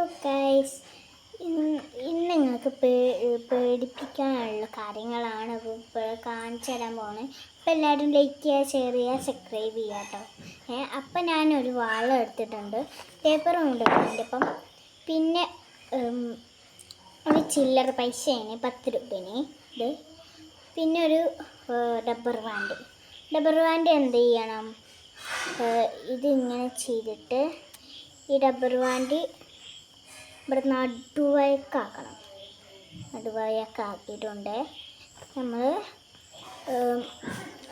Hello guys, ഇന്ന് നിങ്ങൾക്ക് പേടിപ്പിക്കാനുള്ള കാര്യങ്ങളാണ് ഇപ്പോൾ കാണിച്ചു തരാൻ പോകുന്നത്. അപ്പോൾ എല്ലാവരും ലൈക്ക് ചെയ്യുക, ഷെയർ ചെയ്യുക, സബ്സ്ക്രൈബ് ചെയ്യുക കേട്ടോ. അപ്പം ഞാനൊരു വാള എടുത്തിട്ടുണ്ട്, പേപ്പറും ഉണ്ട് അതിൻ്റെ ഒപ്പം. പിന്നെ ഒരു ചില്ലറ പൈസയാണ് 10 രൂപേന് ഇത്. പിന്നെ ഒരു റബ്ബർ ബാൻഡ് എന്ത് ചെയ്യണം, ഇതിങ്ങനെ ചെയ്തിട്ട് ഈ റബ്ബർ ബാൻഡ് ഇവിടെ നടുവഴക്കാക്കിയിട്ടുണ്ട്. നമ്മൾ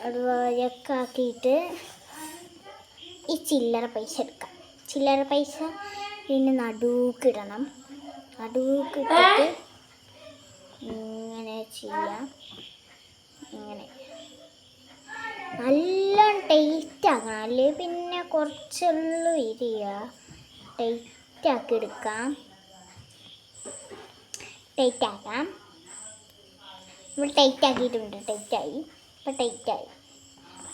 നടുവഴക്കാക്കിയിട്ട് ഈ ചില്ലറ പൈസ എടുക്കാം. ചില്ലറ പൈസ പിന്നെ നടുക്കിടണം. നടുക്കിട്ടിട്ട് ഇങ്ങനെ ചെയ്യാം. ഇങ്ങനെ നല്ല ടൈറ്റ് ആക്കണം, അല്ലെങ്കിൽ പിന്നെ കുറച്ചുള്ളൂ ഇരിയുക. ടൈറ്റാക്കി എടുക്കാം. ടൈറ്റാക്കാം. നമ്മൾ ടൈറ്റാക്കിയിട്ടുണ്ട്. ടൈറ്റായി. ഇപ്പോൾ ടൈറ്റായി.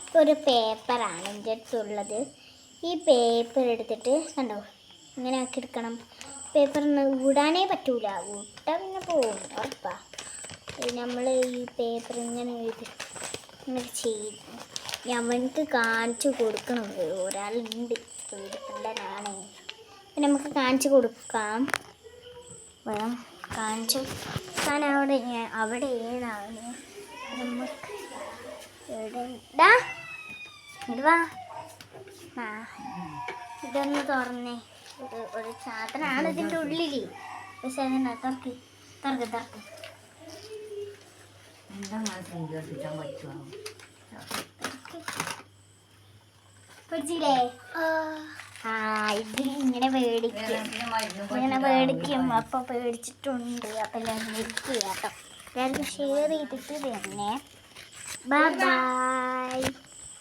ഇപ്പോൾ ഒരു പേപ്പറാണ് എൻ്റെ അടുത്തുള്ളത്. ഈ പേപ്പർ എടുത്തിട്ട് കണ്ടോ ഇങ്ങനെ ആക്കി എടുക്കണം. പേപ്പറിന് വിടാനേ പറ്റൂല, വിട്ടാൽ പിന്നെ പോകും ഉറപ്പാ. നമ്മൾ ഈ പേപ്പർ ഇങ്ങനെ ചെയ്ത് അവനക്ക് കാണിച്ചു കൊടുക്കണം. ഒരാളുണ്ട്, പേടിക്കണ്ടനാണ്. പിന്നെ നമുക്ക് കാണിച്ചു കൊടുക്കാം. വേണം കാണിച്ചു കൊടുക്കാൻ. അവിടെ ഏതാണ് നമുക്ക് ഇടാ. ഇടുവാ. ഇതൊന്ന് തുറന്നേ. ഒരു സാധനമാണ് ഇതിൻ്റെ ഉള്ളിൽ. പക്ഷെ അതിനെ തുറക്ക്. പഠിച്ചില്ലേ? ഇത് ഇങ്ങനെ പേടിക്കും. അപ്പം പേടിച്ചിട്ടുണ്ട്. അപ്പം എല്ലാവരും ലൈക്ക് ചെയ്യാം കേട്ടോ. എല്ലാവർക്കും ഷെയർ ചെയ്തിട്ട് തന്നെ. ബൈ.